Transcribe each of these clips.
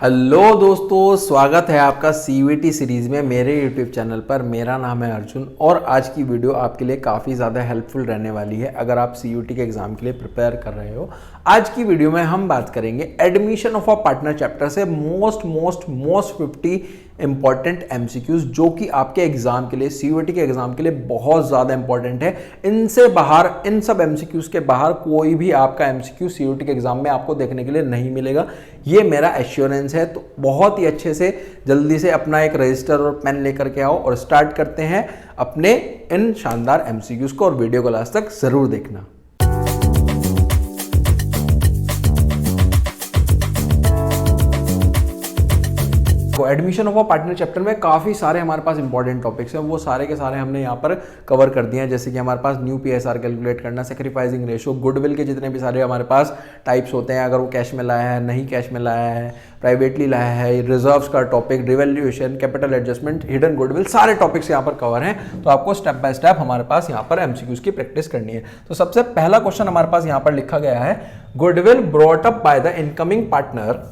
Hello दोस्तों, स्वागत है आपका सीयूईटी सीरीज़ में मेरे यूट्यूब चैनल पर। मेरा नाम है अर्जुन और आज की वीडियो आपके लिए काफ़ी ज़्यादा हेल्पफुल रहने वाली है अगर आप सीयूईटी के एग्ज़ाम के लिए प्रिपेयर कर रहे हो। आज की वीडियो में हम बात करेंगे admission of a partner chapter से मोस्ट 50 इंपॉर्टेंट एमसीक्यूज जो कि आपके एग्जाम के लिए, सीयूईटी के एग्जाम के लिए बहुत ज़्यादा इंपॉर्टेंट है। इनसे बाहर, इन सब एमसीक्यूज के बाहर कोई भी आपका एमसीक्यू सीयूईटी के एग्जाम में आपको देखने के लिए नहीं मिलेगा, ये मेरा एश्योरेंस है। तो बहुत ही अच्छे से जल्दी से अपना एक रजिस्टर और पेन लेकर के आओ और स्टार्ट करते हैं अपने इन शानदार एमसीक्यूज को, और वीडियो को लास्ट तक जरूर देखना। तो admission of a partner chapter में काफ़ी सारे हमारे पास इंपॉर्टेंट टॉपिक्स हैं, वो सारे के सारे हमने यहाँ पर कवर कर दिए हैं। जैसे कि हमारे पास न्यू पीएसआर कैलकुलेट करना, सैक्रिफाइसिंग रेशियो, गुडविल के जितने भी सारे हमारे पास टाइप्स होते हैं, अगर वो कैश में लाया है, नहीं कैश में लाया है, प्राइवेटली लाया है, रिजर्व्स का topic, revaluation, capital adjustment, hidden goodwill, सारे टॉपिक्स यहाँ पर कवर हैं। तो आपको स्टेप बाय स्टेप हमारे पास यहाँ पर एमसीक्यूज की प्रैक्टिस करनी है। तो सबसे पहला क्वेश्चन हमारे पास यहाँ पर लिखा गया है, goodwill brought up by the incoming partner,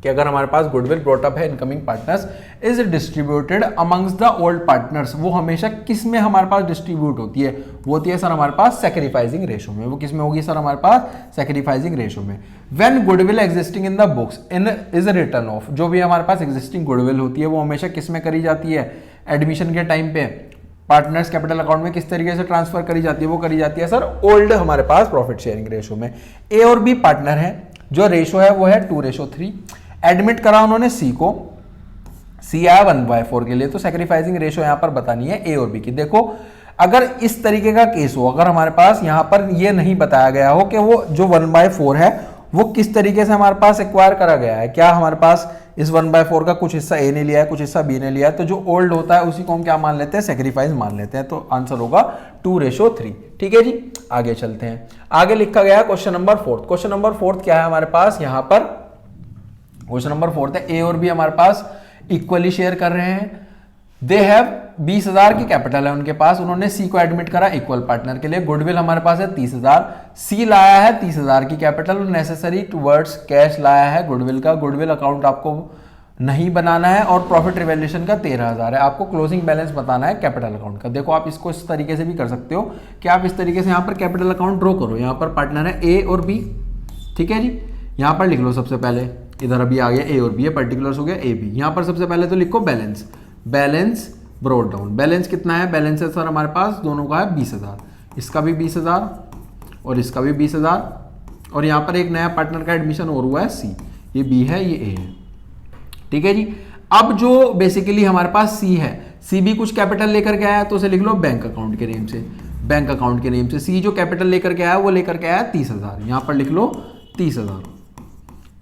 कि अगर हमारे पास गुडविल ब्रॉट अप है incoming partners is distributed amongst the old partners, वो हमेशा किस में हमारे पास डिस्ट्रीब्यूट होती है? वो होती है सर हमारे पास सैक्रिफाइसिंग रेशो में। वो किस में होगी सर? हमारे पास सैक्रिफाइसिंग रेशो में। When goodwill existing in the books in is return of, जो भी हमारे पास एग्जिस्टिंग गुडविल होती है वो हमेशा किस में करी जाती है? एडमिशन के टाइम पे पार्टनर्स कैपिटल अकाउंट में किस तरीके से ट्रांसफर करी जाती है? वो करी जाती है सर ओल्ड हमारे पास प्रॉफिट शेयरिंग रेशो में। ए और बी पार्टनर है, जो रेशो है वो है 2:3। एडमिट करा उन्होंने सी को, सी आया 1/4 के लिए, तो सैक्रिफाइसिंग रेशो यहां पर बतानी है ए और बी की। देखो अगर इस तरीके का केस हो, अगर हमारे पास यहां पर ये नहीं बताया गया हो कि वो जो 1/4 है वो किस तरीके से हमारे पास एक्वायर करा गया है, क्या हमारे पास इस 1/4 का कुछ हिस्सा ए ने लिया है, कुछ हिस्सा बी ने लिया है, तो जो ओल्ड होता है उसी को हम क्या मान लेते हैं? सैक्रिफाइस मान लेते हैं। तो आंसर होगा 2:3। ठीक है जी, आगे चलते हैं। आगे लिखा गया है क्वेश्चन नंबर 4। क्वेश्चन नंबर 4 क्या है हमारे पास यहां पर? क्वेश्चन नंबर 4 है, ए और बी हमारे पास इक्वली शेयर कर रहे हैं। दे हैव 20,000 की कैपिटल है उनके पास, उन्होंने सी को एडमिट करा इक्वल पार्टनर के लिए। गुडविल हमारे पास है 30,000, सी लाया है 30,000 की कैपिटल, नेसेसरी टुवर्ड्स कैश लाया है गुडविल का। गुडविल अकाउंट आपको नहीं बनाना है और प्रॉफिट रिवैल्यूएशन का 13,000 है। आपको क्लोजिंग बैलेंस बताना है कैपिटल अकाउंट का। देखो आप इसको इस तरीके से भी कर सकते हो कि आप इस तरीके से यहाँ पर कैपिटल अकाउंट ड्रॉ करो। यहाँ पर पार्टनर है ए और बी, ठीक है जी। यहाँ पर लिख लो सबसे पहले, इधर अभी आ गया ए और बी है, पर्टिकुलर्स हो गया ए बी। यहां पर सबसे पहले तो लिखो balance, balance brought down. Balance कितना है? बैलेंस है सर हमारे पास दोनों का है 20,000, इसका भी 20,000 और इसका भी 20,000, और यहां पर एक नया पार्टनर का एडमिशन और हुआ है सी, ये बी है ये ए है, ठीक है जी। अब जो बेसिकली हमारे पास सी है, सी भी कुछ कैपिटल लेकर के आया तो उसे लिख लो बैंक अकाउंट के नेम से, बैंक अकाउंट के नेम से। सी जो कैपिटल लेकर के आया वो लेकर के आया 30,000, यहां पर लिख लो 30,000,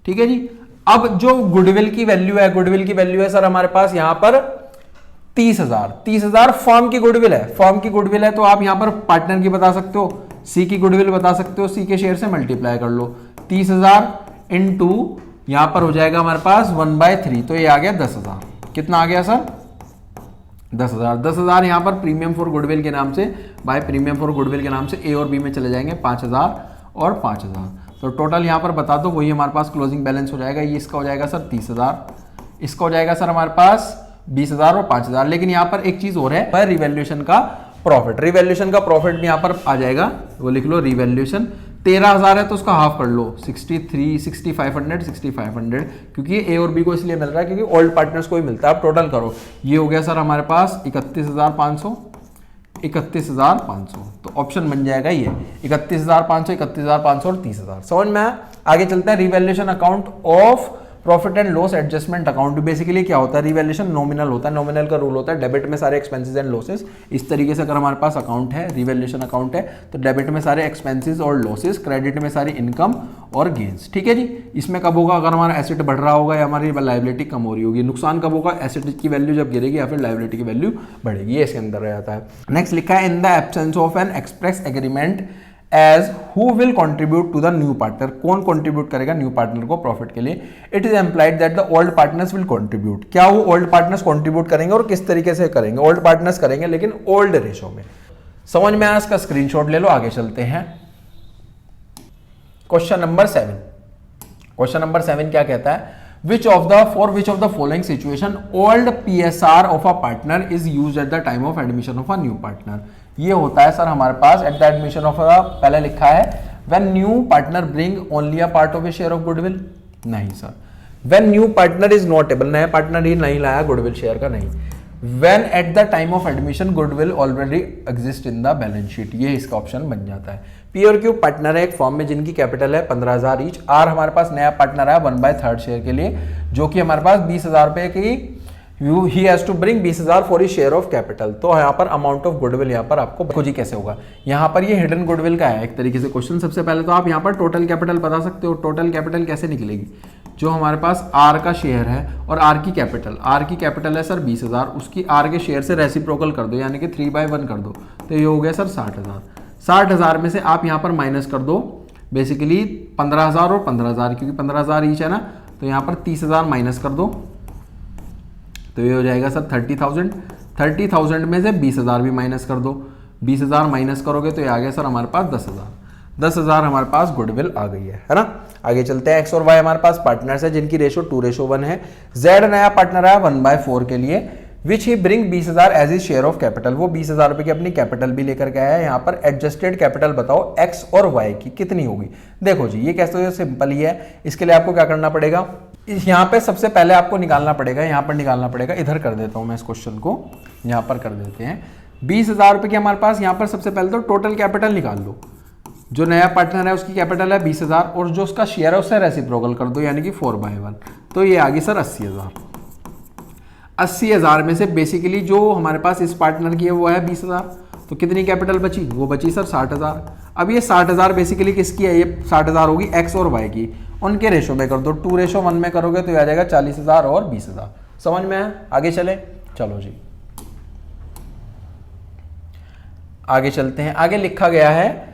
ठीक है जी। अब जो गुडविल की वैल्यू है, गुडविल की वैल्यू है सर हमारे पास यहां पर 30,000 फर्म की गुडविल है, फर्म की गुडविल है, तो आप यहां पर पार्टनर की बता सकते हो, सी की गुडविल बता सकते हो, सी के शेयर से मल्टीप्लाई कर लो। 30,000 इंटू यहां पर हो जाएगा हमारे पास 1/3, तो ये आ गया 10,000। कितना आ गया सर? 10,000। 10,000 यहां पर प्रीमियम फॉर गुडविल के नाम से, बाय प्रीमियम फॉर गुडविल के नाम से ए और बी में चले जाएंगे 5,000 और 5,000, तो टोटल यहां पर बता दो वही हमारे पास क्लोजिंग बैलेंस हो जाएगा। ये इसका हो जाएगा सर 30,000, इसका हो जाएगा सर हमारे पास 20,000 और 5,000। लेकिन यहां पर एक चीज और है, रिवैल्यूएशन का प्रॉफिट, रिवैल्यूएशन का प्रॉफिट भी यहां पर आ जाएगा, वो लिख लो रिवैल्यूएशन। 13,000 है तो उसका हाफ कर लो, 63, 6,500, क्योंकि ए और बी को इसलिए मिल रहा है क्योंकि ओल्ड पार्टनर्स को ही मिलता है। आप टोटल करो, ये हो गया सर हमारे पास 31,500, 31,500, तो ऑप्शन बन जाएगा ये 31,500, 31,500 और 30,000। समझ में आया? आगे चलते हैं। Revaluation account of profit and loss adjustment account basically क्या होता है? रिवैल्यूएशन नॉमिनल होता है, नॉमिनल का रूल होता है, डेबिट में सारे एक्सपेंसेस एंड लॉसेस। इस तरीके से अगर हमारे पास अकाउंट है, रिवैल्यूएशन अकाउंट है, तो डेबिट में सारे एक्सपेंसेस और लॉसेस, क्रेडिट में सारी इनकम और गेन्स, ठीक है जी। इसमें कब होगा? अगर हमारा एसेट बढ़ रहा होगा या हमारी लायबिलिटी कम हो रही होगी। नुकसान कब होगा? एसेट की वैल्यू जब गिरेगी या फिर लायबिलिटी की वैल्यू बढ़ेगी, ये इसके अंदर रह जाता है। नेक्स्ट लिखा है, in the absence of an express agreement as who will contribute to the new partner, कौन कॉन्ट्रीब्यूट करेगा न्यू पार्टनर को प्रॉफिट के लिए? It is implied that the old partners will contribute, क्या वो ओल्ड पार्टनर्स कॉन्ट्रीब्यूट करेंगे और किस तरीके से करेंगे? ओल्ड पार्टनर्स करेंगे लेकिन ओल्ड रेशो में। समझ में आया? इसका स्क्रीनशॉट ले लो, आगे चलते हैं। क्वेश्चन नंबर 7, क्वेश्चन नंबर 7 क्या कहता है? Which of the following situation old PSR of a partner is used at the time of admission of a new partner. ये होता है सर हमारे पास एट द एडमिशन ऑफ पहले लिखा है when new partner bring only a part of a share of goodwill, नहीं sir. When new partner is not able, नया पार्टनर ही नहीं लाया गुडविल शेयर का, नहीं। When at the time of admission goodwill already exist in the balance sheet, ये इसका option बन जाता है। पी और क्यू पार्टनर है एक फॉर्म में जिनकी कैपिटल है 15,000 ईच। आर हमारे पास नया पार्टनर है 1/3 शेयर के लिए, जो कि हमारे पास 20,000 रुपए की ही has to bring 20,000 for his share of capital. तो यहाँ पर अमाउंट ऑफ गुडविल यहाँ पर आपको खोजी कैसे होगा, यहाँ पर ये हिडन गुडविल का है एक तरीके से क्वेश्चन। सबसे पहले तो आप यहाँ पर टोटल कैपिटल बता सकते हो। टोटल कैपिटल कैसे निकलेगी, जो हमारे पास आर का शेयर है और आर की कैपिटल है सर 20,000, उसकी आर के शेयर से रेसिप्रोकल कर दो यानी कि 3/1 कर दो, तो ये हो गया सर 60,000। 60,000 में से आप यहाँ पर माइनस कर दो बेसिकली 15,000 और 15,000, क्योंकि 15,000 ईच है ना, तो यहाँ पर 30,000 माइनस कर दो, तो ये हो जाएगा सर 30,000। 30,000 में से 20,000 भी माइनस कर दो, 20,000 माइनस करोगे तो ये आ गया सर हमारे पास 10,000। 10,000 हमारे पास गुडविल आ गई है ना। आगे चलते हैं। एक्स और वाई हमारे पास पार्टनर्स है जिनकी रेशो 2:1 है। जेड नया पार्टनर है 1/4 के लिए, which he bring 20,000 as is share of capital. वो 20,000 रुपए की अपनी कैपिटल भी लेकर के आया है। यहाँ पर एडजस्टेड कैपिटल बताओ एक्स और वाई की कितनी होगी। देखो जी ये कैसे सिंपल ही है, इसके लिए आपको क्या करना पड़ेगा, यहाँ पे सबसे पहले आपको निकालना पड़ेगा, यहाँ पर निकालना पड़ेगा। इधर कर देता हूँ मैं इस क्वेश्चन को, यहाँ पर कर देते हैं। 20,000 रुपए की हमारे पास यहाँ पर सबसे पहले तो टोटल कैपिटल निकाल लो। जो नया पार्टनर है उसकी कैपिटल है 20,000 और जो उसका शेयर है उससे रेसिप्रोकल कर दो यानी कि 4/1, तो ये आ गई सर 80,000। 80,000 में से बेसिकली जो हमारे पास इस पार्टनर की है वो है 20,000, तो कितनी कैपिटल बची, वो बची सर 60,000। अब ये 60,000 बेसिकली किसकी है, ये 60,000 होगी एक्स और वाई की, उनके रेशो में कर दो। 2:1 में करोगे तो ये आ जाएगा 40,000 और 20,000। समझ में आया, आगे चले, चलो जी आगे चलते हैं। आगे लिखा गया है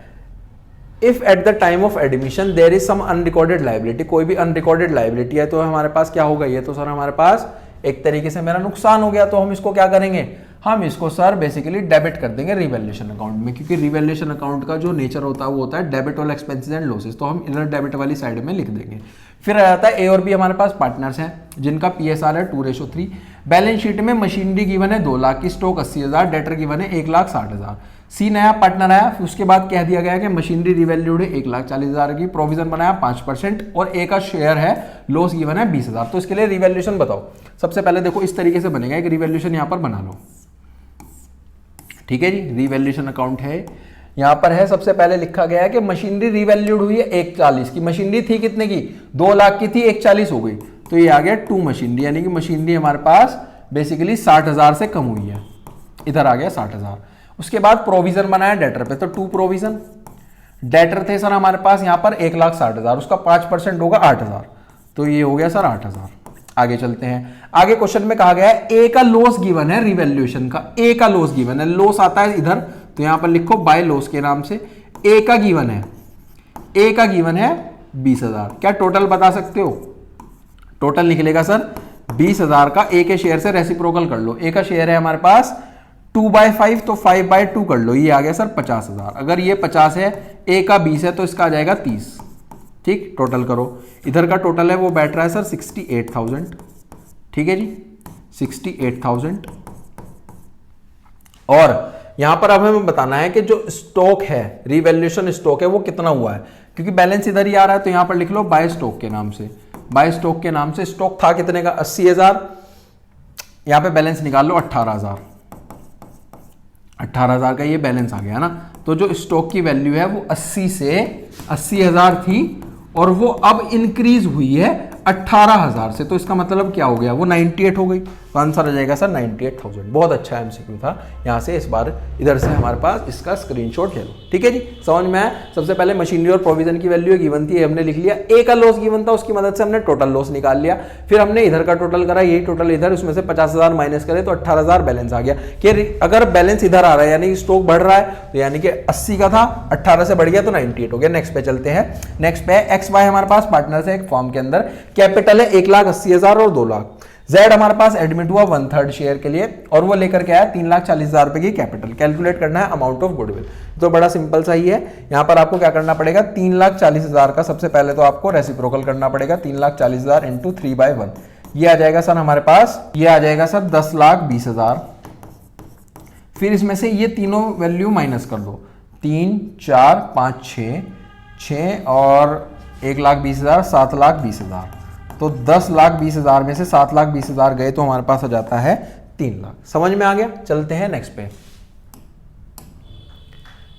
if at the time of admission there is some unrecorded liability, कोई भी अनरिकॉर्डेड लाइबिलिटी है तो हमारे पास क्या होगा, ये तो सर हमारे पास एक तरीके से मेरा नुकसान हो गया, तो हम इसको क्या करेंगे, हम इसको सर बेसिकली डेबिट कर देंगे रिवैल्यूएशन अकाउंट में, क्योंकि रिवैल्यूएशन अकाउंट का जो नेचर होता है वो होता है debit all expenses and losses, तो हम इधर डेबिट वाली साइड में लिख देंगे। फिर आ जाता है ए और बी हमारे पास पार्टनर्स हैं जिनका PSR है 2:3। बैलेंस शीट में मशीनरी गिवन है 2 लाख की, स्टॉक 80,000, डेटर गिवन है 1,60,000। सी नया पार्टनर आया, फिर उसके बाद कह दिया गया कि मशीनरी रिवैल्यूड है 1,40,000 की, प्रोविजन बनाया 5% और ए का शेयर है लॉस गिवन है 20,000। तो इसके लिए रिवैल्यूएशन बताओ। सबसे पहले देखो इस तरीके से बनेगा, एक रिवैल्यूएशन यहाँ पर बना लो, ठीक है जी। रिवैल्यूएशन अकाउंट है यहाँ पर है, सबसे पहले लिखा गया है कि मशीनरी रिवैल्यूड हुई है 1,40 की, मशीनरी थी कितने की, 2 लाख की थी, 1,40 हो गई, तो ये आ गया 2 मशीनरी, यानी कि मशीनरी हमारे पास बेसिकली 60,000 से कम हुई है, इधर आ गया 60,000। उसके बाद प्रोविजन बनाया डेटर पे, तो 2 प्रोविजन, डेटर थे सर हमारे पास यहाँ पर 1,60,000, उसका 5% होगा 8,000, तो ये हो गया सर 8,000। आगे चलते हैं। आगे क्वेश्चन में कहा गया है ए का लॉस गिवन है रिवैल्यूएशन का, ए का लॉस गिवन है, लॉस आता है इधर तो यहां पर लिखो बाय लॉस के नाम से। ए का गिवन है, ए का गिवन है 20,000। क्या टोटल बता सकते हो, टोटल निकलेगा सर 20,000 का ए के शेयर से रेसिप्रोकल कर लो। ए का शेयर है हमारे पास 2/5, तो 5/2 कर लो, ये आ गया सर 50,000। अगर ये 50 है, ए का 20 है, तो इसका आ जाएगा 30, ठीक। टोटल करो, इधर का टोटल है वो बैठ रहा है सर 68,000, ठीक है जी 68,000। और यहां पर अब हमें बताना है कि जो स्टॉक है, रिवैल्यूएशन स्टॉक है, वो कितना हुआ है, क्योंकि बैलेंस इधर ही आ रहा है, तो यहां पर लिख लो बाय स्टॉक के नाम से। बाय स्टॉक के नाम से स्टॉक था कितने का, 80,000, यहां पे बैलेंस निकाल लो 18,000, 18,000 का ये बैलेंस आ गया ना। तो जो स्टॉक की वैल्यू है वो 80 से 80,000 थी और वो अब इंक्रीज हुई है 18,000 से, तो इसका मतलब क्या हो गया, वो 98 हो गई, तो आंसर आ जाएगा सर 98,000। बहुत अच्छा एमसीक्यू था, यहां से इस बार इधर से हमारे पास इसका स्क्रीनशॉट ले लो, ठीक है जी। समझ में आया। सबसे पहले मशीनरी और प्रोविजन की वैल्यू गिवन थी, हमने लिख लिया। ए का लॉस गिवन था, उसकी मदद से हमने टोटल लॉस निकाल लिया। फिर हमने इधर का टोटल करा, यही टोटल इधर, उसमें से 50,000 माइनस करे तो 18,000 बैलेंस आ गया। कि अगर बैलेंस इधर आ रहा है यानी स्टॉक बढ़ रहा है, तो यानी कि 80 का था, 18 से बढ़ गया तो 98 हो गया। नेक्स्ट पे चलते हैं। नेक्स्ट पे एक्स वाई हमारे पास पार्टनर है एक फॉर्म के अंदर, कैपिटल है 1,80,000 और 2 लाख। जेड हमारे पास एडमिट हुआ 1/3 शेयर के लिए और वो लेकर के आया 3,40,000 रुपए की कैपिटल। कैलकुलेट करना है अमाउंट ऑफ गुडविल, तो बड़ा सिंपल सा ही है। यहां पर आपको क्या करना पड़ेगा, 3,40,000 का सबसे पहले तो आपको रेसिप्रोकल करना पड़ेगा, 3,40,000 इंटू 3/1, ये आ जाएगा सर हमारे पास, ये आ जाएगा सर 10,20,000। फिर इसमें से ये तीनों वैल्यू माइनस कर दो, 3, 4, 5, 6 और 1,20,000, 7,20,000। तो 10,20,000 में से 7,20,000 गए तो हमारे पास आ जाता है 3 लाख। समझ में आ गया? चलते हैं नेक्स्ट पे।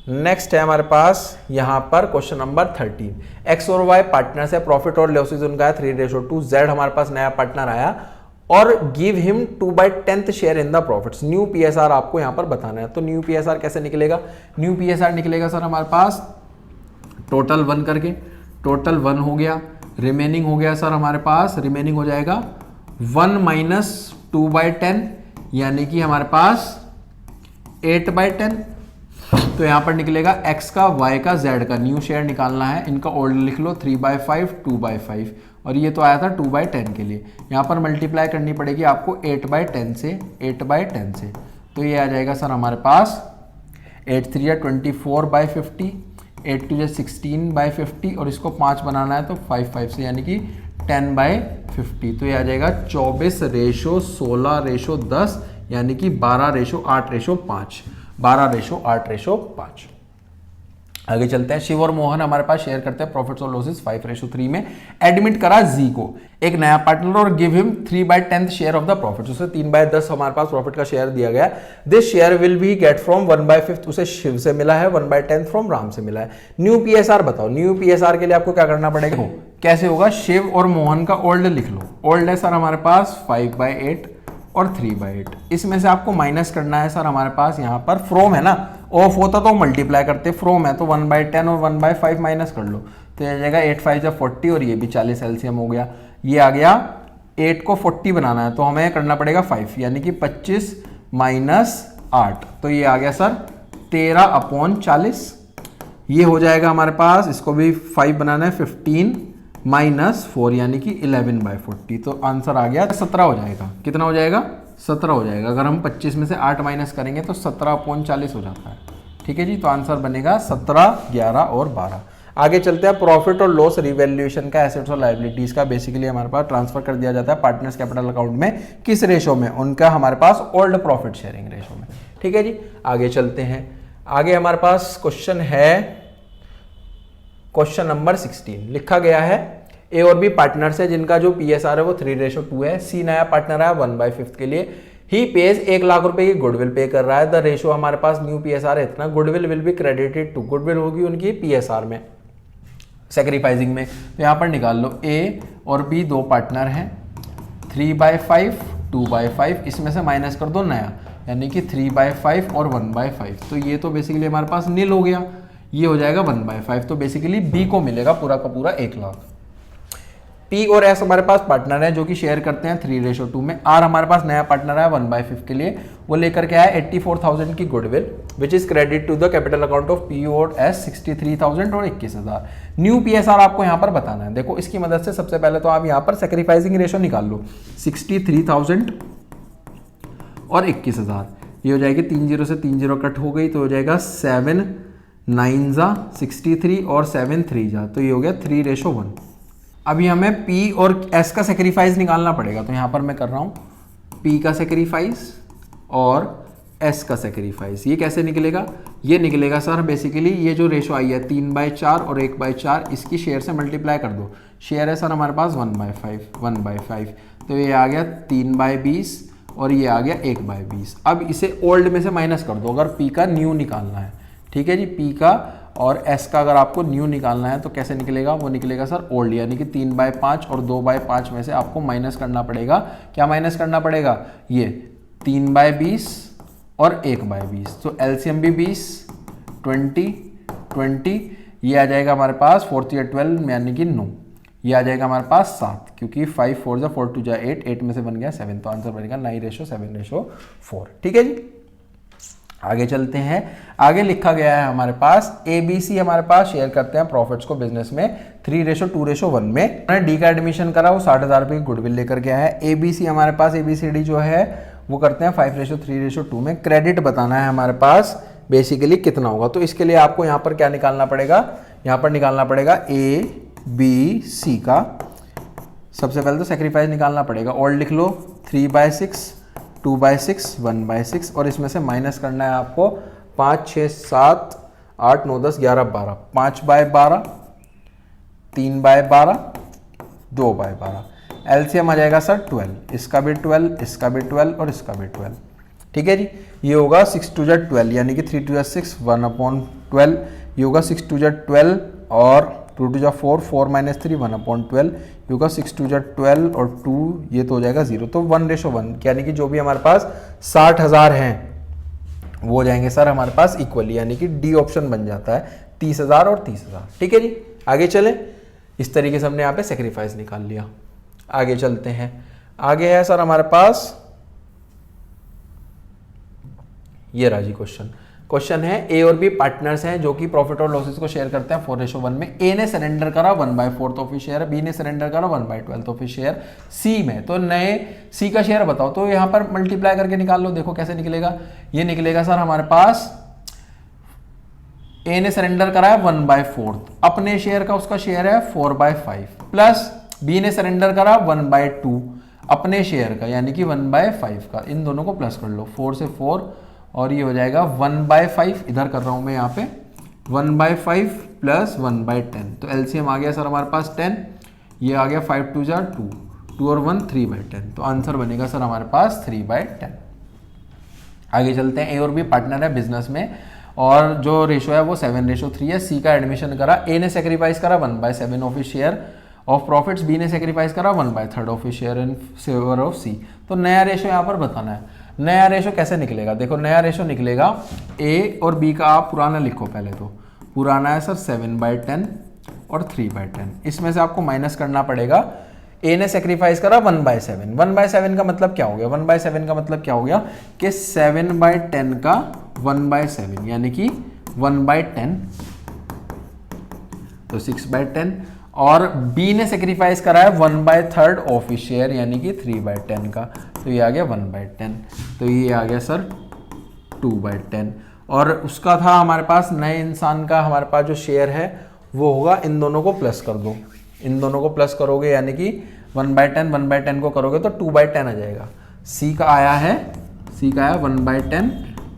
नेक्स्ट है हमारे पास यहां पर क्वेश्चन नंबर 13। एक्स और वाई पार्टनर्स है, प्रॉफिट और लॉसेज उनका है 3:2। जेड हमारे पास नया पार्टनर आया और give him 2/10 share in the profits. New PSR आपको यहां पर बताना है। तो न्यू पीएसआर कैसे निकलेगा? न्यू पीएसआर निकलेगा सर हमारे पास टोटल 1 करके, टोटल 1 हो गया, रिमेनिंग हो गया सर हमारे पास, रिमेनिंग हो जाएगा 1 माइनस 2/10 यानी कि हमारे पास 8/10। तो यहां पर निकलेगा x का, y का, z का। न्यू शेयर निकालना है, इनका ओल्ड लिख लो 3/5, 2/5 और ये तो आया था 2/10 के लिए। यहां पर मल्टीप्लाई करनी पड़ेगी आपको 8/10 से, 8/10 से। तो ये आ जाएगा सर हमारे पास 8 3 24/50, 8 2 16/50 और इसको 5 बनाना है तो 5 से यानी कि 10/50। तो ये आ जाएगा 24:16:10 यानी कि 12:8:5, 12:8:5। आगे चलते हैं। शिव और मोहन हमारे पास शेयर करते हैं प्रॉफिट्स और लॉसेस 5:3 में। एडमिट करा जी को, एक नया पार्टनर, और give him 3/10 share of the profit. उसे 3/10 हमारे पास प्रॉफिट का शेयर दिया गया। This share will be get from 1/5, उसे शिव से मिला है, 1/10 फ्रॉम राम से मिला है। न्यू पीएसआर बताओ। न्यू पीएसआर के लिए आपको क्या करना पड़ेगा? कैसे होगा? शिव और मोहन का ओल्ड लिख लो। ओल्ड है सर हमारे पास 5/8 और 3/8। इसमें से आपको माइनस करना है सर हमारे पास, यहाँ पर फ्रॉम है ना, ऑफ होता तो मल्टीप्लाई करते, फ्रॉम है तो 1/10 और 1/5 माइनस कर लो तो ये आ जाएगा 8 5 40 और ये भी 40 एलसीएम हो गया। ये आ गया 8 को 40 बनाना है तो हमें करना पड़ेगा 5 यानी कि 25 माइनस 8, तो ये आ गया सर 13/40। ये हो जाएगा हमारे पास, इसको भी 5 बनाना है, 15 माइनस 4 यानी कि 11/40। तो आंसर आ गया 17 हो जाएगा। कितना हो जाएगा? 17 हो जाएगा। अगर हम 25 में से 8 माइनस करेंगे तो 17/40 हो जाता है। ठीक है जी, तो आंसर बनेगा 17, 11 और 12। आगे चलते हैं। प्रॉफिट और लॉस रिवैल्यूएशन का एसेट्स और लायबिलिटीज का बेसिकली हमारे पास ट्रांसफर कर दिया जाता है पार्टनर्स कैपिटल अकाउंट में। किस रेशो में? उनका हमारे पास ओल्ड प्रॉफिट शेयरिंग रेशो में। ठीक है जी, आगे चलते हैं। आगे हमारे पास क्वेश्चन है क्वेश्चन नंबर 16। लिखा गया है ए और बी पार्टनर्स है जिनका जो पीएसआर है वो 3:2 है। सी नया पार्टनर है 1/5 के लिए। ही पेज 1 लाख रुपए की गुडविल पे कर रहा है। द रेशो हमारे पास न्यू पीएसआर है इतना, goodwill will be credited to, goodwill होगी उनकी पीएसआर में, सेक्रीफाइसिंग में। तो यहाँ पर निकाल लो, ए और बी 2 पार्टनर हैं, 3/5, 2/5, इसमें से माइनस कर दो नया यानी कि 3/5 और 1/5। तो ये तो बेसिकली हमारे पास नील हो गया, ये हो जाएगा 1/5। तो बेसिकली बी को मिलेगा पूरा का पूरा 1 लाख। पी और एस हमारे पास पार्टनर है जो कि शेयर करते हैं 3:2 में। आर हमारे पास नया पार्टनर है 1/5 के लिए, वो लेकर के आया 84,000 की goodwill which is credit to the capital account of P और एस 63,000 और 21,000। न्यू पीएसआर आपको यहाँ पर बताना है। देखो इसकी मदद से सबसे पहले तो आप यहाँ पर सेक्रीफाइसिंग रेशो निकाल लो, 63,000 और 21,000। ये हो जाएगी 30 से 30 कट हो गई तो हो जाएगा 7 9 जा 63 और 7 3 जा, तो ये हो गया 3:1। अभी हमें P और S का सेक्रीफाइस निकालना पड़ेगा, तो यहाँ पर मैं कर रहा हूँ P का सेक्रीफाइस और S का सेक्रीफाइस। ये कैसे निकलेगा? ये निकलेगा सर बेसिकली ये जो रेशो आई है 3/4 और 1/4, इसकी शेयर से मल्टीप्लाई कर दो। शेयर है सर हमारे पास 1/5, तो ये आ गया 3/20 और ये आ गया 1/20। अब इसे ओल्ड में से माइनस कर दो अगर P का न्यू निकालना है। ठीक है जी, P का और S का अगर आपको न्यू निकालना है तो कैसे निकलेगा? वो निकलेगा सर ओल्ड यानी कि 3/5 और 2/5 में से आपको माइनस करना पड़ेगा। क्या माइनस करना पड़ेगा? ये 3/20 और 1/20। तो एलसीएम भी 20, 20, ये आ जाएगा हमारे पास 4 3 12 यानी कि 9। ये आ जाएगा हमारे पास 7 क्योंकि 5 4 4 2 8, 8 में से बन गया 7, तो आंसर बनेगा 9:7:4। ठीक है जी, आगे चलते हैं। आगे लिखा गया है हमारे पास ABC हमारे पास शेयर करते हैं प्रॉफिट्स को बिजनेस में 3:2:1 में। मैंने डी का एडमिशन करा, वो 60,000 रुपये की गुडविल लेकर के आया है। ABC हमारे पास ABCD जो है वो करते हैं 5:3:2 में। क्रेडिट बताना है हमारे पास बेसिकली कितना होगा, तो इसके लिए आपको यहाँ पर क्या निकालना पड़ेगा, यहाँ पर निकालना पड़ेगा ABC का। सबसे पहले तो सेक्रीफाइस निकालना पड़ेगा, ओल्ड लिख लो 3/6, 2/6, 1/6 और इसमें से माइनस करना है आपको 5, 6, 7, 8, 9, 10, 11, 12, 5/12, 3/12, 2/12। एलसीएम आ जाएगा सर 12, इसका भी 12, इसका भी 12 और इसका भी 12। ठीक है जी, ये होगा 6×2 यानी कि 3×2 1/12। ये होगा 6×2 और 2×4 4 - 3 1/12। ये होगा 6×2 और 2, ये तो हो जाएगा 0, तो 1:1 यानी कि जो भी हमारे पास 60,000 हैं वो हो जाएंगे सर हमारे पास इक्वली, यानी कि डी ऑप्शन बन जाता है 30,000 और 30,000। ठीक है जी, आगे चलें। इस तरीके से हमने यहाँ पे सेक्रीफाइस निकाल लिया। आगे चलते हैं, आगे है सर हमारे पास ये राजी क्वेश्चन है ए और बी पार्टनर्स हैं जो कि प्रॉफिट और लॉसेस को शेयर करते हैं 4:1 में। ए ने सरेंडर करा 1/4 ऑफ हिज शेयर, बी ने सरेंडर करा 1/12 ऑफ हिज शेयर सी में। तो नए सी का शेयर बताओ, तो यहां पर मल्टीप्लाई करके निकाल लो। देखो कैसे निकलेगा, ये निकलेगा सर हमारे पास ए ने सरेंडर करा है 1/4, अपने शेयर का उसका शेयर है 4/5, प्लस बी ने सरेंडर करा 1/2 अपने शेयर का यानी कि 1/5 का। इन दोनों को प्लस कर लो, 4 से 4 और ये हो जाएगा 1/5, इधर कर रहा हूं मैं यहाँ पे 1/5 प्लस 1/10। तो एलसीएम आ गया सर हमारे पास 10, ये आ गया 5 2 जा 2, 2 और 1 3/10। तो आंसर बनेगा सर हमारे पास 3/10। आगे चलते हैं, ए और बी पार्टनर है बिजनेस में और जो रेशो है वो 7:3 है। सी का एडमिशन करा, ए ने सेक्रीफाइस करा 1/7 of his share of profits, B ने सेक्रीफाइस करा 1/3 of his share in favour of C. तो नया रेशो यहाँ पर बताना है। नया रेशो कैसे निकलेगा, देखो नया रेशो निकलेगा ए और बी का, आप पुराना लिखो पहले, तो पुराना है सर 7/10 और 3/10। इसमें से आपको माइनस करना पड़ेगा। ए ने सेक्रीफाइस करा 1/7, 1/7 का मतलब क्या हो गया, 1/7 का मतलब क्या हो गया कि 7/10 का 1/7 यानी कि 1/10, तो 6/10। और बी ने सेक्रीफाइस करा है 1/3 ऑफ हिज शेयर यानी कि 3/10 का, तो ये आ गया 1/10, तो ये आ गया सर 2/10। और उसका था हमारे पास नए इंसान का हमारे पास जो शेयर है वो होगा, इन दोनों को प्लस कर दो, इन दोनों को प्लस करोगे यानी कि 1/10 1/10 को करोगे तो 2/10 आ जाएगा। सी का आया 1/10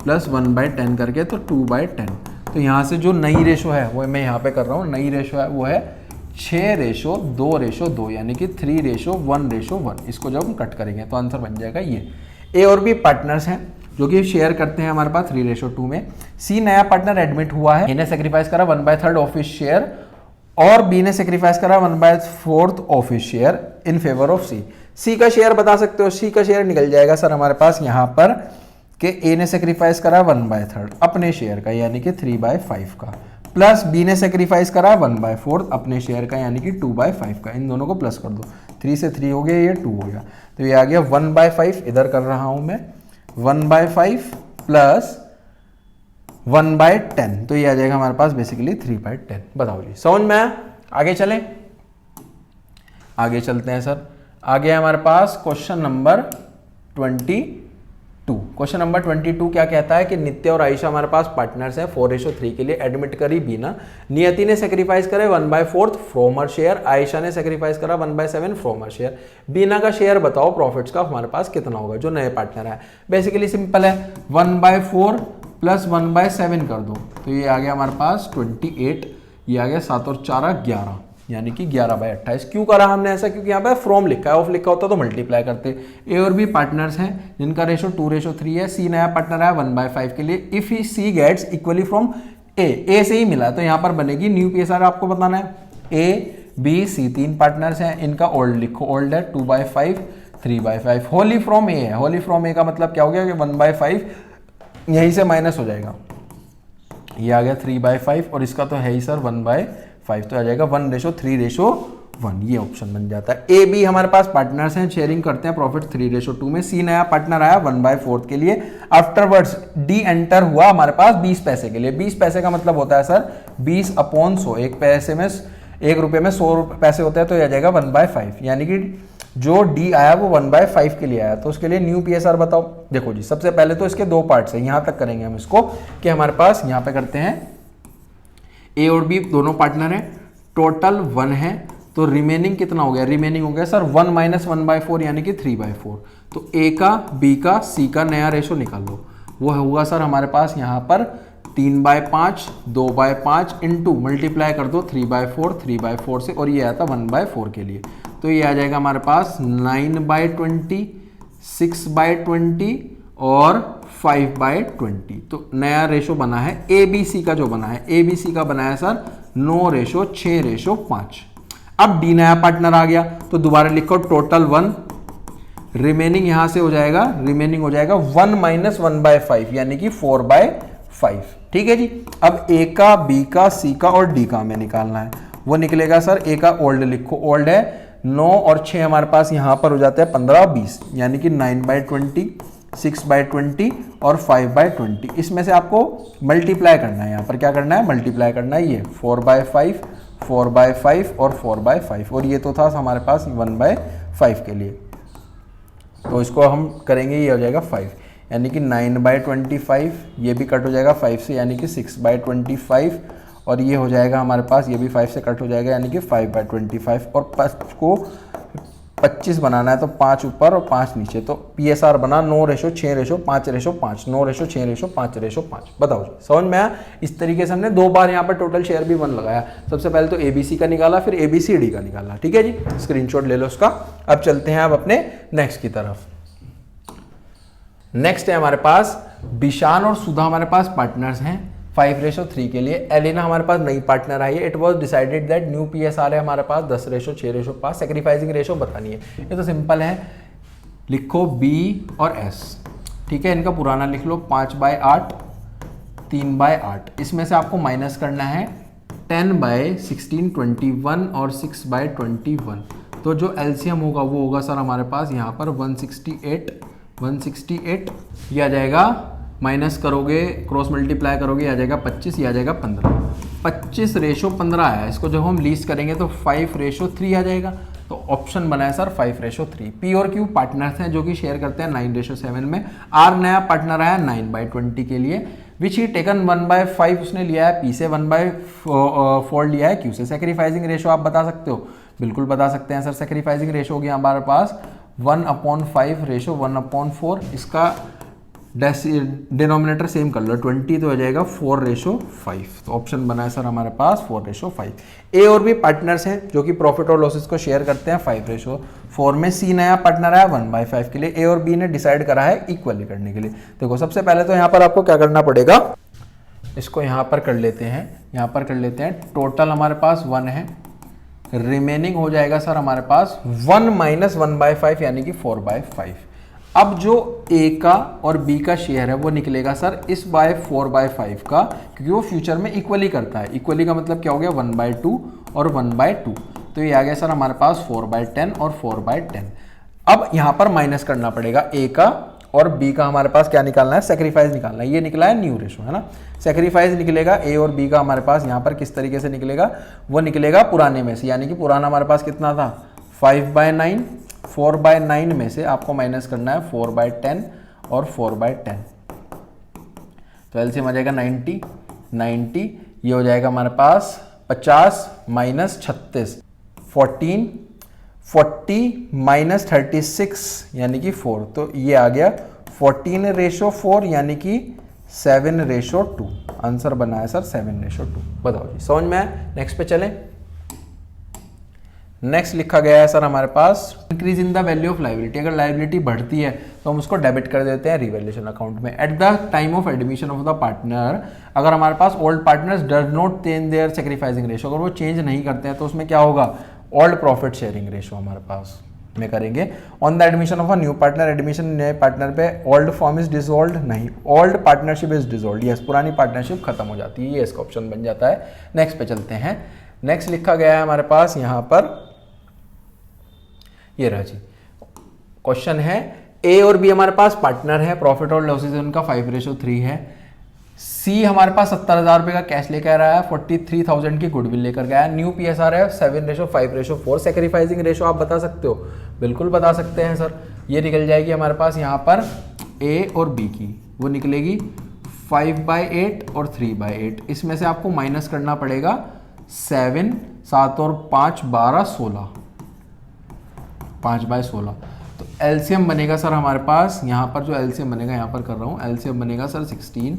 प्लस 1/10 करके तो 2/10। तो यहाँ से जो नई रेशो है वो मैं यहाँ पे कर रहा हूँ, नई रेशो है वो है 6:2:2 यानी कि 3:1:1। इसको जब हम कट करेंगे तो आंसर बन जाएगा ये। ए और बी पार्टनर्स हैं जो कि शेयर करते हैं हमारे पास 3:2 में। सी नया पार्टनर एडमिट हुआ है, ए ने सेक्रीफाइस करा 1/3 ऑफ हिज शेयर और बी ने सेक्रीफाइस करा 1/4 of his share in favour of C. C का शेयर बता सकते हो, सी का शेयर निकल जाएगा सर हमारे पास यहाँ पर कि ए ने सेक्रीफाइस करा 1/3 अपने शेयर का यानी कि 3/5 का, प्लस बी ने सेक्रीफाइस करा 1/4 अपने शेयर का यानी कि 2/5 का। इन दोनों को प्लस कर दो, 3 से 3 हो गया, ये 2 हो गया, तो ये आ गया 1/5, इधर कर रहा हूं मैं 1/5 प्लस 1/10, तो ये आ जाएगा हमारे पास बेसिकली 3/10। बताओ जी, समझ में आया? आगे चलें, आगे चलते हैं सर। आगे है हमारे पास क्वेश्चन नंबर 22। क्वेश्चन नंबर 22 क्या कहता है कि नित्य और आयशा हमारे पास पार्टनर्स हैं 4:3 के लिए। एडमिट करी बीना, नियति ने सेक्रीफाइस करे 1/4 फ्रॉम हर शेयर, आयशा ने सेक्रीफाइस करा 1/7 फ्रॉम हर शेयर। बीना का शेयर बताओ प्रॉफिट्स का हमारे पास कितना होगा, जो नए पार्टनर है। बेसिकली सिंपल है, 1/4 प्लस 1/7 कर दो, तो ये आ गया हमारे पास 28, ये आ गया 7 और 4 11 यानी कि 11/28। क्यों करा हमने ऐसा, क्योंकि यहाँ पे फ्रॉम लिखा है, ऑफ लिखा होता तो मल्टीप्लाई करते। ए और बी पार्टनर्स हैं जिनका रेशो 2:3 है। सी नया पार्टनर है 1/5 के लिए। If he C gets equally from A से ही मिला तो यहाँ पर बनेगी न्यू पीएसआर। आपको बताना है ए बी सी 3 पार्टनर्स हैं, इनका ओल्ड लिखो, ओल्ड है 2/5 3/5। होली फ्रॉम ए है, होली फ्रॉम ए का मतलब क्या हो गया कि 1/5 यहीं से माइनस हो जाएगा, ये आ गया 3/5 और इसका तो है ही सर 1/5, तो आ जाएगा 1:3:1, ये ऑप्शन बन जाता है। ए बी हमारे पास पार्टनर्स हैं, शेयरिंग करते हैं प्रॉफिट 3:2 में। सी नया पार्टनर आया 1/4 के लिए। आफ्टरवर्ड्स डी एंटर हुआ हमारे पास 20 पैसे के लिए। 20 पैसे का मतलब होता है सर 20/100, 1 रुपये में 100 पैसे होते हैं, तो ये आ जाएगा 1/5, यानी कि जो डी आया वो 1/5 के लिए आया। तो उसके लिए न्यू पीएसआर बताओ। देखो जी, सबसे पहले तो इसके 2 पार्ट्स हैं, यहां तक करेंगे हम इसको कि हमारे पास यहां पे करते हैं ए और बी दोनों पार्टनर हैं, टोटल 1 है, तो रिमेनिंग कितना हो गया, रिमेनिंग हो गया सर 1 - 1/4 यानी कि 3/4। तो ए का, बी का, सी का नया रेशो निकाल लो, वो होगा सर हमारे पास यहाँ पर 3/5, 2/5 इंटू मल्टीप्लाई कर दो 3/4 से, और ये आया था 1/4 के लिए, तो ये आ जाएगा हमारे पास 9/20, 6/20 और 5/20। तो नया रेशो बना है ए बी सी का, जो बना है ए बी सी का बना है सर 9:6:5। अब डी नया पार्टनर आ गया, तो दोबारा लिखो टोटल 1, रिमेनिंग यहां से हो जाएगा, रिमेनिंग हो जाएगा 1 - 1/5 यानी कि 4/5। ठीक है जी। अब ए का, बी का, सी का और डी का हमें निकालना है, वो निकलेगा सर ए का ओल्ड लिखो, ओल्ड है 9 और 6 हमारे पास यहां पर हो जाते हैं 15 और 20, यानी कि 9/20, 6/20 और 5/20। इसमें से आपको मल्टीप्लाई करना है, यहां पर क्या करना है, मल्टीप्लाई करना है, ये 4/5, 4/5 और 4/5, और ये तो था हमारे पास 1/5 के लिए, तो इसको हम करेंगे, ये हो जाएगा 5, यानी कि 9/25, ये भी कट हो जाएगा 5 से, यानी कि 6/25, और ये हो जाएगा हमारे पास, ये भी 5 से कट हो जाएगा, यानी कि 5/25, और 5 को 25 बनाना है, तो 5 ऊपर और 5 नीचे, तो पीएसआर बना 9:6:5:5, 9:6:5:5। बताओ जी, समझ में आया। इस तरीके से हमने 2 बार यहाँ पर टोटल शेयर भी 1 लगाया। सबसे पहले तो एबीसी का निकाला, फिर एबीसीडी का निकाला। ठीक है जी, स्क्रीनशॉट ले लो उसका। अब चलते हैं अब अपने नेक्स्ट की तरफ। नेक्स्ट है हमारे पास बिशान और सुधा, हमारे पास पार्टनर्स हैं 5:3 के लिए। एलिना हमारे पास नई पार्टनर आई है। It was decided that new PSR है हमारे पास 10:6:5। सैक्रिफाइसिंग रेशो बतानी है, ये तो सिंपल है, लिखो बी और एस। ठीक है, इनका पुराना लिख लो 5/8, 3/8। इसमें से आपको माइनस करना है 10/16, 21 और 6/21। तो जो एलसीएम होगा वो होगा सर हमारे पास यहाँ पर 168। ये आ जाएगा, माइनस करोगे, क्रॉस मल्टीप्लाई करोगे, आ जाएगा 25, ये आ जाएगा 15। 25:15 आया, इसको जब हम लीस्ट करेंगे तो 5:3 आ जाएगा। तो ऑप्शन बना है सर 5:3। पी और क्यू पार्टनर्स हैं जो कि शेयर करते हैं 9:7 में। आर नया पार्टनर आया 9/20 के लिए, विच ही टेकन 1/5 उसने लिया है पी से, 1/4 लिया है क्यू से। सेक्रीफाइसिंग रेशो आप बता सकते हो, बिल्कुल बता सकते हैं सर। सेक्रीफाइसिंग रेशो हो गया हमारे पास 1/5 रेशो 1/4। इसका डिनोमिनेटर सेम कर लो 20, तो हो जाएगा 4:5। तो ऑप्शन बना है सर हमारे पास 4:5। ए और बी पार्टनर्स हैं जो कि प्रॉफिट और लॉसेस को शेयर करते हैं 5:4 में। सी नया पार्टनर है 1/5 के लिए। ए और बी ने डिसाइड करा है इक्वली करने के लिए। देखो सबसे पहले तो यहाँ पर आपको क्या करना पड़ेगा, इसको यहाँ पर कर लेते हैं, यहाँ पर कर लेते हैं। टोटल हमारे पास 1 है, रिमेनिंग हो जाएगा सर हमारे पास 1 - 1/5 यानी कि 4/5। अब जो ए का और बी का शेयर है वो निकलेगा सर इस 4/5 का, क्योंकि वो फ्यूचर में इक्वली करता है। इक्वली का मतलब क्या हो गया, 1/2 और 1/2। तो ये आ गया सर हमारे पास 4/10 और 4/10। अब यहाँ पर माइनस करना पड़ेगा ए का और बी का, हमारे पास क्या निकालना है, सेक्रीफाइस निकालना है। ये निकला है न्यू रेशो, है ना। सेक्रीफाइस निकलेगा ए और बी का हमारे पास यहाँ पर किस तरीके से निकलेगा, वो निकलेगा पुराने में से, यानी कि पुराना हमारे पास कितना था 5/9। 4/9 में से आपको माइनस करना है 4/10 और 4/10। तो एलसीएम आ जाएगा 90। ये हो जाएगा हमारे पास 50 - 36, 14, 40 - 36 यानी कि 4। तो ये आ गया 14:4 यानी कि 7:2। आंसर बना है सर 7:2। बताओ जी, समझ में आया। नेक्स्ट पे चलें। नेक्स्ट लिखा गया है सर हमारे पास increase in the value of liability. अगर लाइबिलिटी बढ़ती है तो हम उसको डेबिट कर देते हैं रिवैल्यूएशन अकाउंट में। At the time of admission of the partner, अगर हमारे पास old partners does not change their sacrificing ratio, अगर वो चेंज नहीं करते हैं तो उसमें क्या होगा, ओल्ड प्रॉफिट शेयरिंग रेशो हमारे पास में करेंगे। On the admission of a new partner, admission नए पार्टनर पे ओल्ड फॉर्म इज डिसॉल्व्ड, नहीं, old partnership is dissolved, yes, पुरानी पार्टनरशिप खत्म हो जाती है, ये इसका ऑप्शन बन जाता है। नेक्स्ट पे चलते हैं। नेक्स्ट लिखा गया है हमारे पास यहाँ पर, ये रहा जी क्वेश्चन है, ए और बी हमारे पास पार्टनर है, प्रॉफिट और लॉसेज उनका 5:3 है। सी हमारे पास 70,000 रुपये का कैश लेकर आया है, 43,000 की गुडविल लेकर गया है। न्यू पीएसआर है 7:5:4। सेक्रीफाइसिंग रेशो आप बता सकते हो? बिल्कुल बता सकते हैं सर। ये निकल जाएगी हमारे पास यहाँ पर ए और बी की, वो निकलेगी 5/8 और 3/8। इसमें से आपको माइनस करना पड़ेगा 7, 7 और 5 12 16, 5/16। तो एलसीएम बनेगा सर हमारे पास यहाँ पर, जो एलसीएम बनेगा यहाँ पर कर रहा हूँ, एलसीएम बनेगा सर 16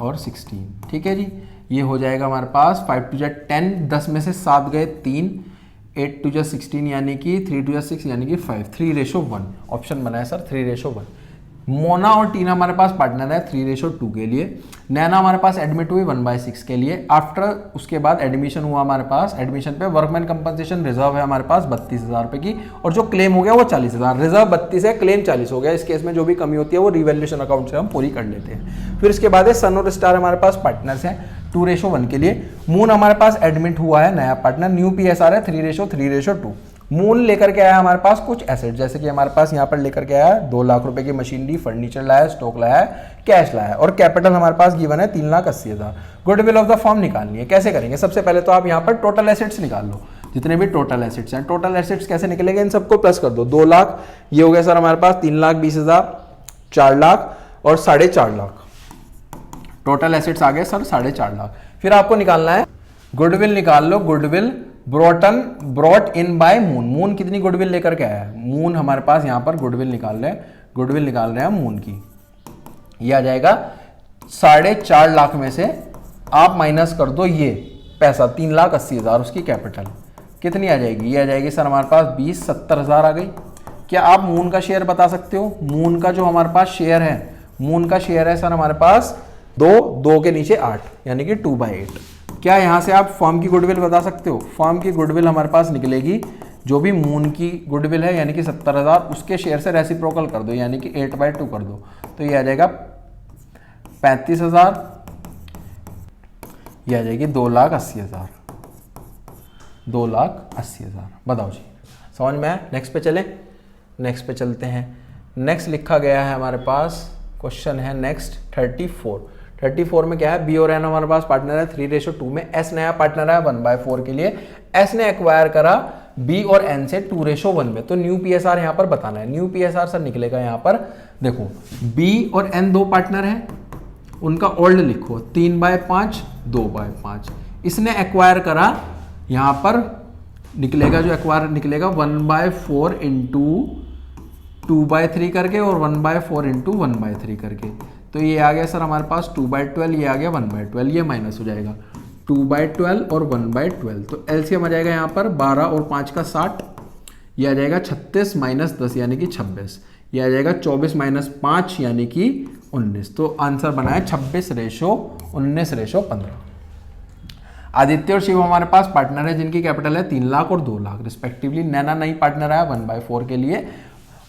और 16। ठीक है जी, ये हो जाएगा हमारे पास 5 2 10, 10 में से 7 गए 3, 8 2 16 यानी कि 3 2 6 यानी कि 5, 3:1। ऑप्शन बना है सर 3:1। मोना और टीना हमारे पास पार्टनर है 3:2 के लिए। नैना हमारे पास एडमिट हुई 1/6 के लिए। आफ्टर उसके बाद एडमिशन हुआ हमारे पास, एडमिशन पे वर्कमैन कंपनसेशन रिजर्व है हमारे पास 32,000 रुपये की, और जो क्लेम हो गया वो 40,000। रिजर्व 32 है, क्लेम 40 हो गया। इस केस में जो भी कमी होती है वो रिवैल्यूएशन अकाउंट से हम पूरी कर लेते हैं। फिर इसके बाद है सन और स्टार हमारे पास पार्टनर्स हैं 2:1 के लिए। मून हमारे पास एडमिट हुआ है नया पार्टनर, न्यू पीएसआर है 3:3:2। मून लेकर के आया हमारे पास कुछ एसेट, जैसे कि हमारे पास यहाँ पर लेकर के आया 2 लाख रुपए की मशीनरी, फर्नीचर लाया, स्टॉक लाया, कैश लाया, और कैपिटल हमारे पास गिवन है 3,80,000। गुडविल ऑफ द फर्म निकालनी है। कैसे करेंगे? सबसे पहले तो आप यहाँ पर टोटल एसेट्स निकाल लो, जितने भी टोटल एसेट्स हैं। टोटल एसेट्स कैसे निकलेंगे? इन सबको प्लस कर दो। 2 लाख, ये हो गया सर हमारे पास 3,20,000, 4 लाख और 4.5 लाख। टोटल एसेट्स आ गए सर 4.5 लाख। फिर आपको निकालना है गुडविल, निकाल लो। Goodwill brought in by Moon. Moon कितनी गुडविल लेकर के आया है? मून हमारे पास यहाँ पर गुडविल निकाल रहे हैं, गुडविल निकाल रहे हैं मून की। ये आ जाएगा 4.5 लाख में से आप माइनस कर दो ये पैसा 3,80,000, उसकी कैपिटल कितनी आ जाएगी? ये आ जाएगी सर हमारे पास 20,70,000 आ गई। क्या आप मून का शेयर बता सकते हो? मून का जो हमारे पास शेयर है, मून का शेयर है सर हमारे पास 2 के नीचे 8 यानी कि 2/8। क्या यहाँ से आप फर्म की गुडविल बता सकते हो? फर्म की गुडविल हमारे पास निकलेगी, जो भी मून की गुडविल है यानी कि 70,000, उसके शेयर से रेसिप्रोकल कर दो यानी कि 8/2 कर दो, तो ये आ जाएगा 35,000, ये आ जाएगी 2,80,000। 2,80,000। बताओ जी, समझ में आया? नेक्स्ट पे चले, नेक्स्ट पे चलते हैं। नेक्स्ट लिखा गया है हमारे पास, क्वेश्चन है नेक्स्ट 34 में क्या है? बी और एन हमारे पास पार्टनर है 3:2 में। एस नया पार्टनर है 1/4 के लिए। एस ने एक्वायर करा बी और एन से 2:1 में, तो न्यू पीएसआर यहां पर बताना है। न्यू पीएसआर सर निकलेगा यहां पर, देखो बी और एन 2 पार्टनर हैं, उनका ओल्ड लिखो 3/5 2/5। इसने एक्वायर करा, यहां पर निकलेगा जो एक्वायर निकलेगा 1/4 इंटू 2/3 करके और 1/4 इंटू 1/3 करके, तो ये आ गया सर हमारे पास 2/12, ये आ गया 1/12, ये माइनस हो जाएगा 2/12 और 1/12, तो एलसीएम आ जाएगा यहाँ पर 12 और 5 का 60, ये आ जाएगा 36 माइनस 10 यानी कि 26, ये आ जाएगा 24 माइनस 5 यानी कि 19। तो आंसर बना है 26:19:15। आदित्य और शिव हमारे पास पार्टनर है जिनकी कैपिटल है 3 लाख और 2 लाख रिस्पेक्टिवली। नैना नई पार्टनर है 1/4 के लिए,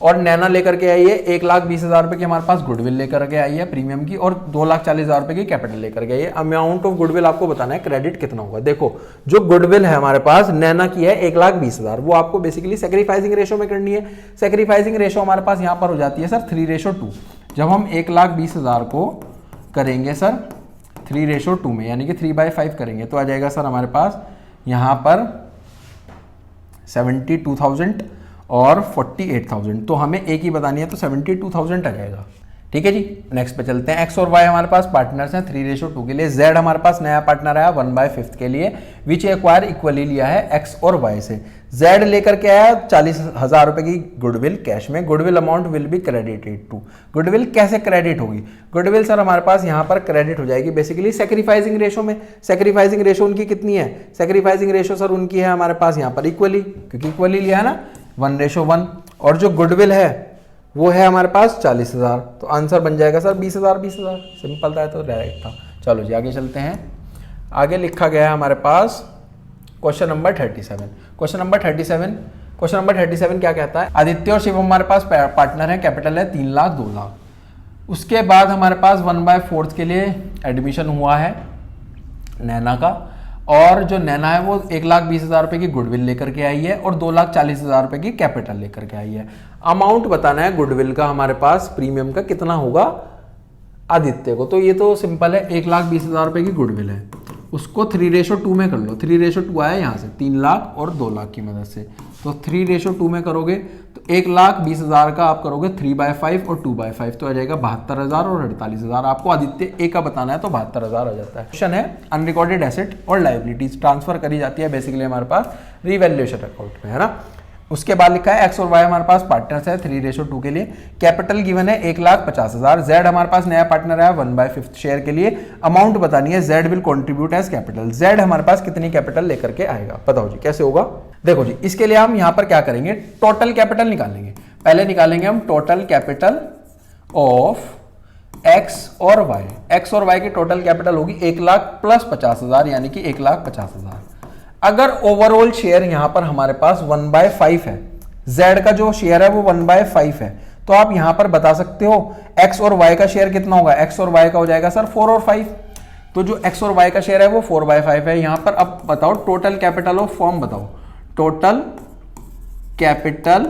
और नैना लेकर के आई है 1,20,000 रुपए की हमारे पास गुडविल लेकर के आई है प्रीमियम की, और 2,40,000 रुपए की कैपिटल लेकर के आई है। अमाउंट ऑफ गुडविल आपको बताना है, क्रेडिट कितना होगा। देखो जो गुडविल है हमारे पास नैना की है 1,20,000, वो आपको बेसिकली सेक्रीफाइसिंग रेशो में करनी है। सेक्रीफाइसिंग रेशो हमारे पास यहाँ पर हो जाती है सर 3:2। जब हम 1,20,000 को करेंगे सर 3:2 में यानी कि 3/5 करेंगे, तो आ जाएगा सर हमारे पास यहाँ पर 72,000 और 48,000, तो हमें एक ही बतानी है, तो 72,000 आ जाएगा। ठीक है जी, नेक्स्ट पे चलते हैं। एक्स और वाई हमारे पास पार्टनर्स हैं 3:2 के लिए। जेड हमारे पास नया पार्टनर आया 1/5 के लिए, विच एक्वायर इक्वली लिया है एक्स और वाई से। जेड लेकर के आया 40,000 रुपए की गुडविल कैश में। Goodwill amount will be credited to. Goodwill कैसे क्रेडिट होगी? गुडविल सर हमारे पास यहाँ पर क्रेडिट हो जाएगी बेसिकली सेक्रीफाइसिंग रेशो में। सेक्रीफाइसिंग रेशो उनकी कितनी है? सेक्रीफाइसिंग रेशो सर उनकी है हमारे पास यहाँ पर इक्वली, क्योंकि इक्वली लिया है ना 1:1, और जो गुडविल है वो है हमारे पास 40,000, तो आंसर बन जाएगा सर 20,000। सिंपल था, तो डायरेक्ट था। चलो जी आगे चलते हैं। आगे लिखा गया है हमारे पास क्वेश्चन नंबर 37। क्वेश्चन नंबर 37 क्या कहता है? आदित्य और शिवम हमारे पास पार्टनर है, कैपिटल है 3 लाख 2 लाख। उसके बाद हमारे पास 1/4 के लिए एडमिशन हुआ है नैना का, और जो नैना है वो 1,20,000 रुपए की गुडविल लेकर के आई है और 2,40,000 रुपए की कैपिटल लेकर के आई है। अमाउंट बताना है गुडविल का हमारे पास प्रीमियम का कितना होगा आदित्य को, तो ये तो सिंपल है, 1,20,000 रुपए की गुडविल है, उसको 3:2 में कर लो। 3:2 आया यहाँ से 3 लाख और 2 लाख की मदद से, तो 3:2 में करोगे तो 1,20,000 का आप करोगे 3/5 और 2/5 तो आ जाएगा 72,000 और 48,000। आपको आदित्य ए का बताना है तो 72,000 आ जाता है। क्वेश्चन है अनरिकॉर्डेड एसेट और लाइबिलिटीज ट्रांसफर करी जाती है बेसिकली हमारे पास रिवैल्यूएशन अकाउंट में, है ना। उसके बाद लिखा है एक्स और वाई हमारे पास पार्टनर्स है 3:2 के लिए, कैपिटल गिवन है 1,50,000, जेड हमारे पास नया पार्टनर है 1/5 शेयर के लिए, अमाउंट बतानी है, Z will contribute as capital, Z हमारे पास कितनी कैपिटल लेकर के आएगा, बताओ जी कैसे होगा। देखो जी, इसके लिए हम यहां पर क्या करेंगे, टोटल कैपिटल निकालेंगे। पहले निकालेंगे हम टोटल कैपिटल ऑफ एक्स और वाई। एक्स और वाई की टोटल कैपिटल होगी 1,00,000 प्लस 50,000 यानी कि 1,50,000। अगर ओवरऑल शेयर यहां पर हमारे पास 1/5 है, जेड का जो शेयर है वो 1/5 है, तो आप यहां पर बता सकते हो एक्स और वाई का शेयर कितना होगा। एक्स और वाई का हो जाएगा सर 4 और 5, तो जो एक्स और वाई का शेयर है वो 4/5 है। यहां पर अब बताओ टोटल कैपिटल ऑफ फर्म बताओ, टोटल कैपिटल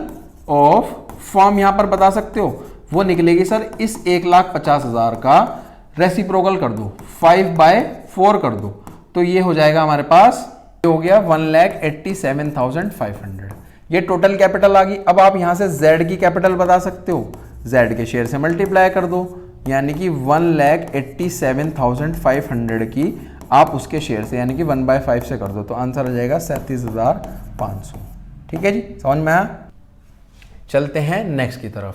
ऑफ फर्म यहां पर बता सकते हो, वो निकलेगी सर इस 1,50,000 का रेसिप्रोकल कर दो, 5/4 कर दो, तो ये हो जाएगा हमारे पास हो गया 1,87,500। ये टोटल कैपिटल आ गई। अब आप यहां से जेड की कैपिटल बता सकते हो, जेड के शेयर से मल्टीप्लाई कर दो, यानी कि 1,87,500 की आप उसके शेयर से यानी कि 1/5 से कर दो, तो आंसर आ जाएगा 37,500। ठीक है जी, समझ में आया। चलते हैं नेक्स्ट की तरफ।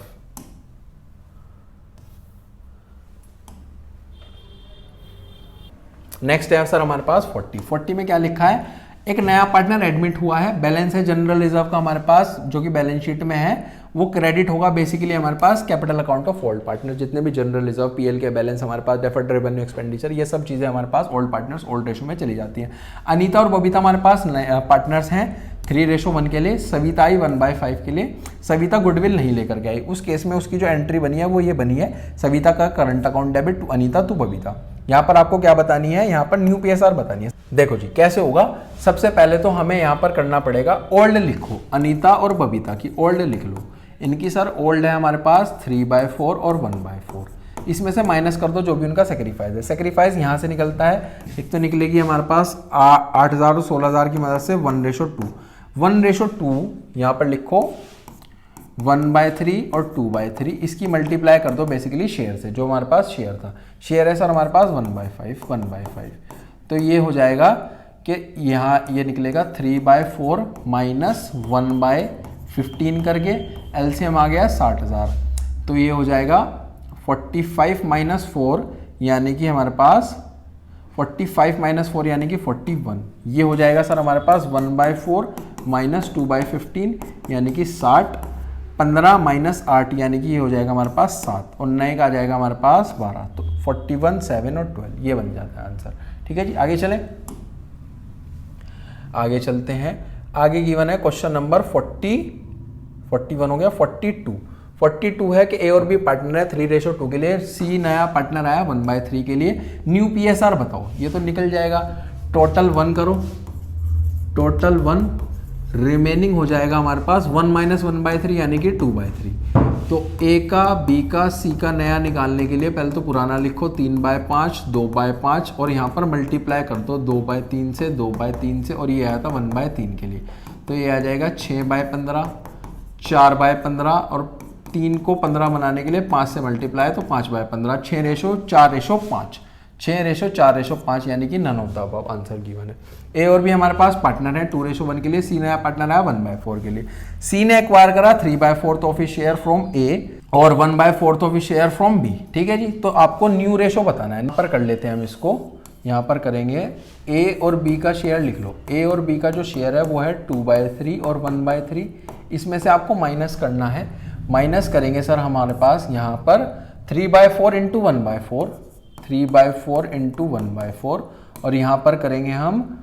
नेक्स्ट है सर हमारे पास 40 में क्या लिखा है, एक नया पार्टनर एडमिट हुआ है, बैलेंस है जनरल रिजर्व का हमारे पास जो कि बैलेंस शीट में है, वो क्रेडिट होगा बेसिकली हमारे पास capital account of old partner. जितने भी जनरल रिजर्व पीएल के बैलेंस हमारे पास, डेफर्ड रेवेन्यू एक्सपेंडिचर, ये सब चीजें हमारे पास ओल्ड पार्टनर्स ओल्ड रेशो में चली जाती हैं। अनीता और बबीता हमारे पास पार्टनर्स हैं 3:1 के लिए, सविता आई 1/5 के लिए। सविता गुडविल नहीं लेकर के आई, उस केस में उसकी जो एंट्री बनी है वो ये बनी है, सविता का current account debit to Anita to Babita. यहाँ पर आपको क्या बतानी है, यहाँ पर न्यू पीएसआर बतानी है। देखो जी कैसे होगा, सबसे पहले तो हमें यहाँ पर करना पड़ेगा ओल्ड लिखो, अनीता और बबीता की ओल्ड लिख लो। इनकी सर ओल्ड है हमारे पास 3/4 और 1/4, इसमें से माइनस कर दो जो भी उनका सेक्रीफाइस है। सेक्रीफाइस यहाँ से निकलता है, एक तो निकलेगी हमारे पास 8,000 और 16,000 की मदद से 1:2। 1:2 यहाँ पर लिखो 1/3 और 2/3, इसकी मल्टीप्लाई कर दो बेसिकली शेयर से, जो हमारे पास शेयर था, शेयर है सर हमारे पास 1/5, तो ये हो जाएगा कि यहाँ ये निकलेगा 3/4 माइनस 1/15 करके, एलसीएम आ गया 60,000, तो ये हो जाएगा 45 माइनस 4 यानी कि हमारे पास 45 माइनस 4 यानी कि 41, ये हो जाएगा सर हमारे पास 1/4 माइनस 2/15 यानी कि 60, 15 माइनस 8 यानी कि ये हो जाएगा हमारे पास 7, और नए का आ जाएगा हमारे पास 12, तो 41, 7 और 12 ये बन जाता है आंसर। ठीक है जी, आगे चलें, आगे चलते हैं। आगे गिवन है क्वेश्चन नंबर 41 हो गया, 42 है कि ए और बी पार्टनर है 3:2 के लिए, सी नया पार्टनर आया 1/3 के लिए, न्यू पीएसआर बताओ, ये तो निकल जाएगा। टोटल 1 करो, टोटल 1 रिमेनिंग हो जाएगा हमारे पास 1 माइनस 1/3 यानी कि 2/3। तो ए का, बी का, सी का नया निकालने के लिए पहले तो पुराना लिखो 3/5, 2/5 और यहाँ पर मल्टीप्लाई कर दो 2/3 से, 2/3 से, और ये आया था 1/3 के लिए, तो ये आ जाएगा 6/15, 4/15 और 3 को 15 बनाने के लिए 5 से मल्टीप्लाई तो 5/15, 6:4:5, 6:4:5 यानी कि none of the above answer given है। ए और बी हमारे पास पार्टनर है 2:1 के लिए, सी नया पार्टनर है 1/4 के लिए। सी ने एक्वायर करा 3/4 of his share from A और 1/4 of his share from B. ठीक है जी, तो आपको न्यू रेशो बताना है, यहाँ पर कर लेते हैं हम इसको, यहाँ पर करेंगे ए और बी का शेयर लिख लो। ए और बी का जो शेयर है वो है 2/3 और 1/3, इसमें से आपको माइनस करना है, माइनस करेंगे सर हमारे पास यहाँ पर 3/4 इंटू 1/4, 3/4 इंटू 1/4, और यहाँ पर करेंगे हम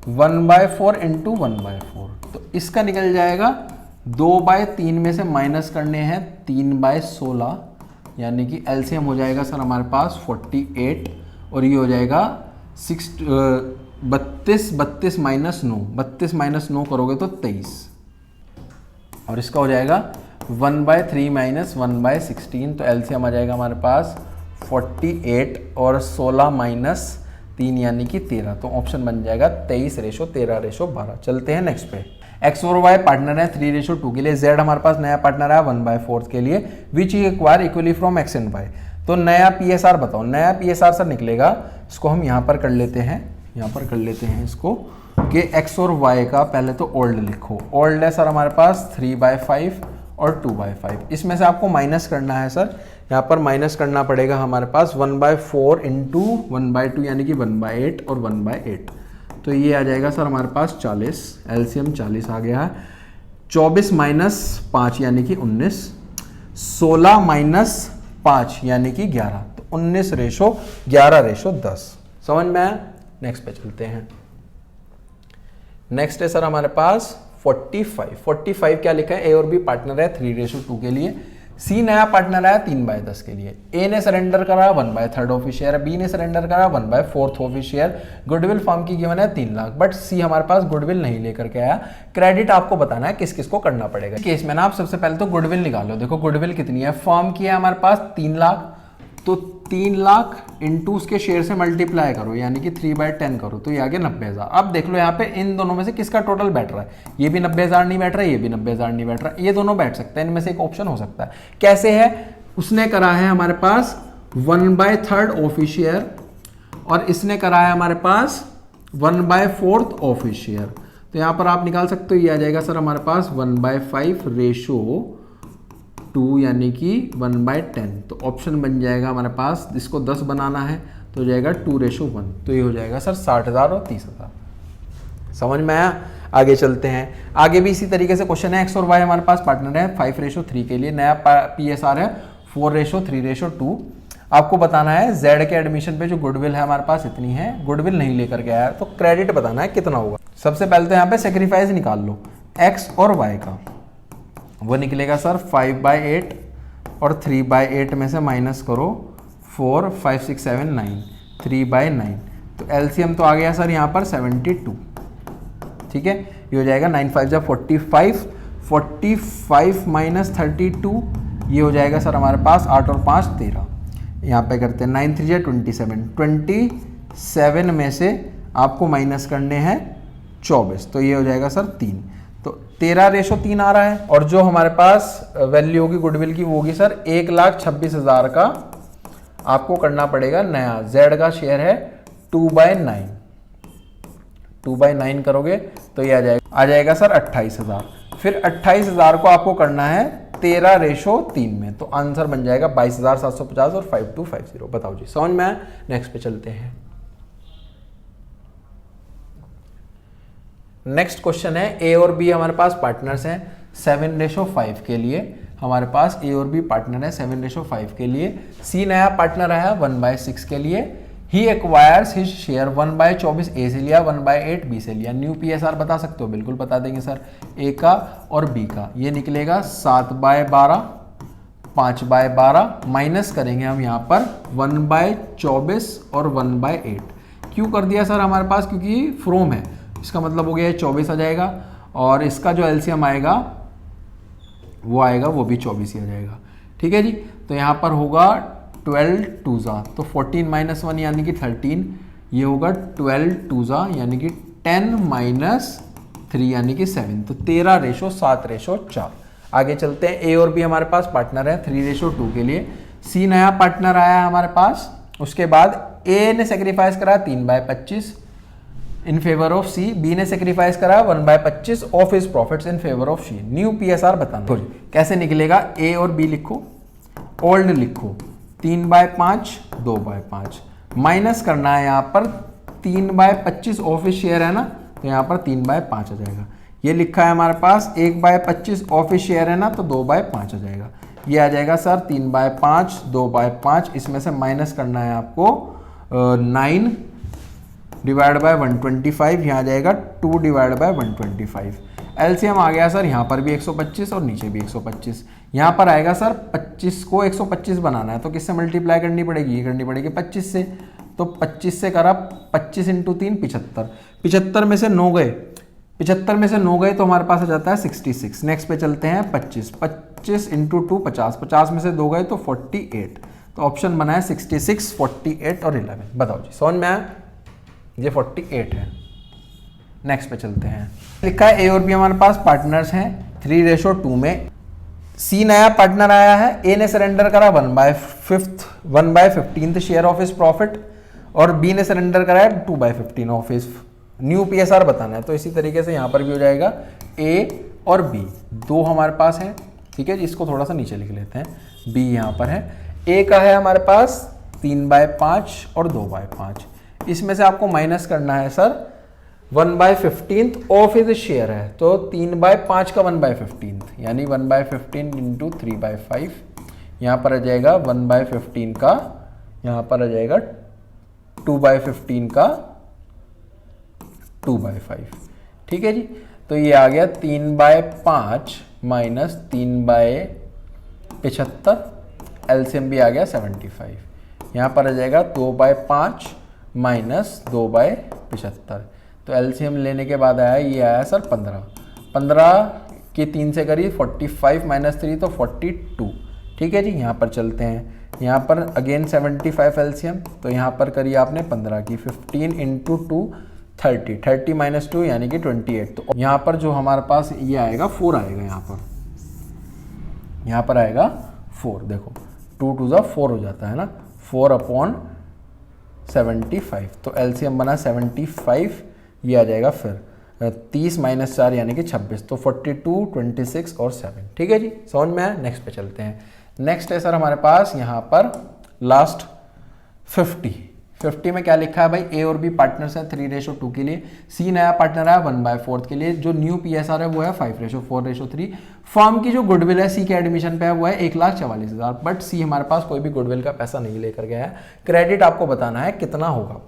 1/4 इंटू 1/4, तो इसका निकल जाएगा 2/3 में से माइनस करने हैं 3/16 यानी कि एलसीएम हो जाएगा सर हमारे पास 48, और ये हो जाएगा 32 माइनस 9, 32 माइनस 9 करोगे तो 23, और इसका हो जाएगा 1/3 माइनस 1/16, तो एलसीएम आ जाएगा हमारे पास 48 और 16 माइनस 3 यानी कि 13, तो ऑप्शन बन जाएगा 23:13:12। चलते हैं नेक्स्ट पे। एक्स और वाई पार्टनर है 3:2 के लिए। जेड हमारे पास नया पार्टनर है 1/4 के लिए, which acquire equally from X and Y. तो नया पीएसआर बताओ। नया पीएसआर सर निकलेगा, इसको हम यहाँ पर कर लेते हैं, यहाँ पर कर लेते हैं इसको कि एक्स और वाई का पहले तो ओल्ड लिखो। ओल्ड है सर हमारे पास 3/5 और 2/5। इसमें से आपको माइनस करना है सर, यहाँ पर माइनस करना पड़ेगा हमारे पास 1/4 इंटू 1/2 यानी कि 1/8 और 1/8। तो ये आ जाएगा सर हमारे पास 40, एलसीएम 40 आ गया है। 24 माइनस 5 यानी कि 19, 16 माइनस 5 यानी कि 11, तो 19:11:10। समझ में आया? नेक्स्ट पे चलते हैं। नेक्स्ट है सर हमारे पास 45। 45 क्या लिखा है? ए और बी पार्टनर है 3:2 के लिए। सी नया पार्टनर आया 3/10 के लिए। ए ने सरेंडर करा 1/3 ऑफ शेयर, बी ने सरेंडर करा 1/4 ऑफ शेयर। गुडविल फर्म की गिवन है 3 लाख, बट सी हमारे पास गुडविल नहीं लेकर के आया। क्रेडिट आपको बताना है किस किस को करना पड़ेगा। केस में ना आप सबसे पहले तो गुडविल निकालो। देखो गुडविल कितनी है, फर्म की है हमारे पास 3 लाख, तो 3 लाख इंटू उसके शेयर से मल्टीप्लाई करो यानी कि 3/10 करो, तो ये आ गया 90,000। अब देख लो यहाँ पे इन दोनों में से किसका टोटल बैठ रहा है। ये भी 90,000 नहीं बैठ रहा है, ये भी 90,000 नहीं बैठ रहा है, ये दोनों बैठ सकते हैं। इनमें से एक ऑप्शन हो सकता है। कैसे है? उसने करा है हमारे पास 1/3 ऑफ शेयर और इसने करा है हमारे पास 1/4 ऑफ शेयर। तो यहाँ पर आप निकाल सकते हो, ये आ जाएगा सर हमारे पास 1/5:2 यानी कि 1/10। तो ऑप्शन बन जाएगा हमारे पास, इसको 10 बनाना है तो हो जाएगा 2:1। तो ये हो जाएगा सर 60,000 और 30,000। समझ में आया? आगे चलते हैं। आगे भी इसी तरीके से क्वेश्चन है। एक्स और वाई हमारे पास पार्टनर है 5:3 के लिए। नया पीएसआर है 4:3:2। आपको बताना है जेड के एडमिशन पे जो गुडविल है हमारे पास इतनी है, गुडविल नहीं लेकर के आया, तो क्रेडिट बताना है कितना होगा। सबसे पहले तो यहाँ पे सेक्रीफाइस निकाल लो एक्स और वाई का। वो निकलेगा सर 5/8 और 3/8 में से माइनस करो 4, 5, 6, 7, 9, 3/9। तो एलसीएम तो आ गया सर यहाँ पर 72। ठीक है, ये हो जाएगा 9 5 जा 45, 45 माइनस 32, ये हो जाएगा सर हमारे पास 8 और 5 13। यहाँ पे करते हैं 9 3 जा 27, 27 में से आपको माइनस करने हैं 24, तो ये हो जाएगा सर 3। तो 13:3 आ रहा है। और जो हमारे पास वैल्यू होगी गुडविल की वो होगी सर 1,26,000 का आपको करना पड़ेगा नया। जेड का शेयर है 2/9, 2/9 करोगे तो ये आ जाएगा सर 28,000। फिर 28,000 को आपको करना है 13:3 में, तो आंसर बन जाएगा 22,750 और 5250। बताओ जी, समझ में आया? नेक्स्ट पे चलते हैं। नेक्स्ट क्वेश्चन है ए और बी हमारे पास पार्टनर्स हैं 7:5 के लिए। हमारे पास ए और बी पार्टनर है 7:5 के लिए। सी नया पार्टनर आया 1/6 के लिए। ही एक्वायर्स हिज शेयर 1/24 ए से लिया, 1/8 बी से लिया। न्यू पीएसआर बता सकते हो? बिल्कुल बता देंगे सर। ए का और बी का ये निकलेगा 7/12, 5/12, माइनस करेंगे हम यहाँ पर 1/24 और 1/8। क्यों कर दिया सर हमारे पास? क्योंकि फ्रोम है, इसका मतलब हो गया 24 आ जाएगा और इसका जो एलसीएम आएगा वो आएगा, वो भी 24 ही आ जाएगा। ठीक है जी, तो यहाँ पर होगा 12 2 तो 14 माइनस 1 यानी कि 13, ये होगा 12 2 यानी कि 10 - 3 यानी कि 7, तो 13:7:4। आगे चलते हैं। ए और बी हमारे पास पार्टनर है 3:2 के लिए। सी नया पार्टनर आया है हमारे पास। उसके बाद ए ने सेक्रीफाइस करा 3/25 in favour of C, B ने सेक्रीफाइस करा 1/25 of his profits in favour of C. New PSR बताना कैसे निकलेगा। ए और बी लिखो, ओल्ड लिखो 3/5 2/5, माइनस करना है यहाँ पर 3/25 ऑफ हिज शेयर है ना, तो यहाँ पर 3/5 आ जाएगा। ये लिखा है हमारे पास 1/25 ऑफ हिज शेयर है ना, तो 2/5 आ जाएगा। ये आ जाएगा सर 3/5 2/5, इसमें से माइनस करना है आपको 9 डिवाइड बाय 125, यहाँ आ जाएगा 2 डिवाइड बाय 125। एलसीएम आ गया सर यहाँ पर भी 125 और नीचे भी 125। यहाँ पर आएगा सर 25 को 125 बनाना है तो किससे मल्टीप्लाई करनी पड़ेगी? ये करनी पड़ेगी 25 से। तो 25 से करा 25 × 3 75, 75 में से 9 गए, 75 में से 9 गए तो हमारे पास आ जाता है 66। नेक्स्ट पे चलते हैं 25, 25 × 2 50, 50 में से 2 गए तो 48, तो ऑप्शन बना है 66, 48 और 11। बताओ जी, समझ में आया? ये 48 है। नेक्स्ट पे चलते हैं। लिखा है ए और बी हमारे पास पार्टनर्स हैं 3:2 में। सी नया पार्टनर आया है, ए ने सरेंडर करा 1/15 शेयर ऑफ हिज प्रॉफिट और बी ने सरेंडर करा है 2/15 ऑफ हिज। न्यू पीएसआर बताना है, तो इसी तरीके से यहाँ पर भी हो जाएगा ए और बी दो हमारे पास हैं, ठीक है जी। इसको थोड़ा सा नीचे लिख लेते हैं, बी यहाँ पर है, ए का है हमारे पास 3/5 और 2/5। इसमें से आपको माइनस करना है सर 1/15 ऑफ हिज शेयर है, तो 3/5 का 1/15 यानी 1/15 इंटू 3/5, यहाँ पर आ जाएगा 1/15 का, यहाँ पर आ जाएगा 2/15 का 2/5, ठीक है जी। तो ये आ गया 3/5 माइनस 3/75, एलसीएम भी आ गया 75। यहाँ पर आ जाएगा 2/5 माइनस 2/75, तो एलसीएम लेने के बाद आया, ये आया सर 15 के 3 से करी 45 माइनस 3 तो 42, ठीक है जी। यहाँ पर चलते हैं, यहाँ पर अगेन 75 एलसीएम, तो यहाँ पर करी आपने 15 की 15 इंटू 2 30 माइनस 2 यानी कि 28। तो यहाँ पर जो हमारे पास ये आएगा 4 आएगा, यहाँ पर आएगा 4। देखो 2 2 जा 4 हो जाता है ना, 4/75, तो एलसीएम बना 75, ये आ जाएगा फिर 30 माइनस 4 यानी कि 26, तो 42, 26 और 7, ठीक है जी। समझ में आया? नेक्स्ट पे चलते हैं। नेक्स्ट है सर हमारे पास यहाँ पर लास्ट 50 में क्या लिखा है भाई, ए और बी पार्टनर्स है 3:2 के लिए, सी नया पार्टनर है 1/4 के लिए, जो न्यू पीएसआर है वो है 5:4:3। फर्म की जो गुडविल है सी के एडमिशन पे है वो है 1,44,000, बट सी हमारे पास कोई भी गुडविल का पैसा नहीं लेकर गया है। क्रेडिट आपको बताना है कितना होगा।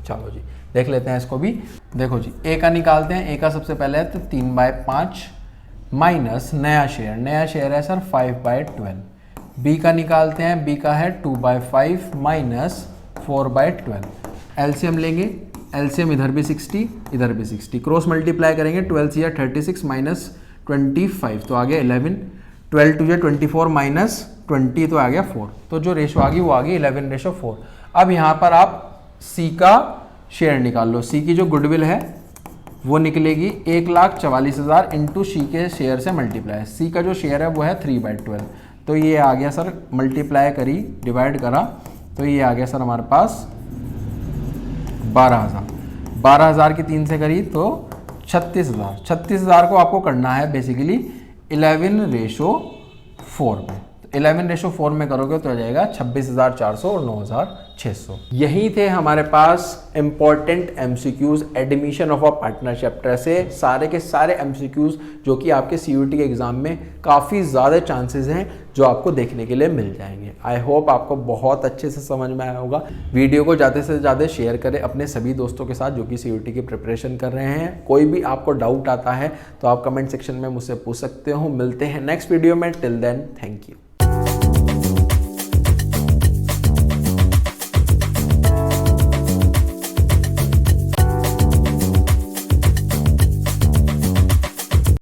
चलो जी देख लेते हैं इसको भी। देखो जी, ए का निकालते हैं, ए का सबसे पहले है तो 3/5 माइनस नया शेयर है सर 5/12। बी का निकालते हैं, बी का है 2/5 माइनस 4/12। एलसीएम लेंगे, एलसीएम इधर भी 60 इधर भी 60, क्रॉस मल्टीप्लाई करेंगे 12 या 36 माइनस 25 तो आ गया 11, 12 2 24 माइनस 20 तो आ गया 4, तो जो रेशो आ गई वो आ गई 11:4। अब यहाँ पर आप सी का शेयर निकाल लो, सी की जो गुडविल है वो निकलेगी 1,44,000 इंटू सी के शेयर से मल्टीप्लाई, सी का जो शेयर है वो है 3/12, तो ये आ गया सर मल्टीप्लाई करी डिवाइड करा तो ये आ गया सर हमारे पास 12,000 की 3 से करी तो 36,000 को आपको करना है बेसिकली 11:4 में, तो 11:4 में करोगे तो आ जाएगा 26,400 और 9,600। यही थे हमारे पास important MCQs admission of a partner chapter से, सारे के सारे एमसीक्यूज जो कि आपके सीयूईटी के एग्जाम में काफ़ी ज़्यादा चांसेस हैं जो आपको देखने के लिए मिल जाएंगे। आई होप आपको बहुत अच्छे से समझ में आया होगा। वीडियो को ज़्यादा से ज़्यादा शेयर करें अपने सभी दोस्तों के साथ जो कि सीयूईटी की प्रिपरेशन कर रहे हैं। कोई भी आपको डाउट आता है तो आप कमेंट सेक्शन में मुझसे पूछ सकते हो। मिलते हैं नेक्स्ट वीडियो में, टिल देन थैंक यू।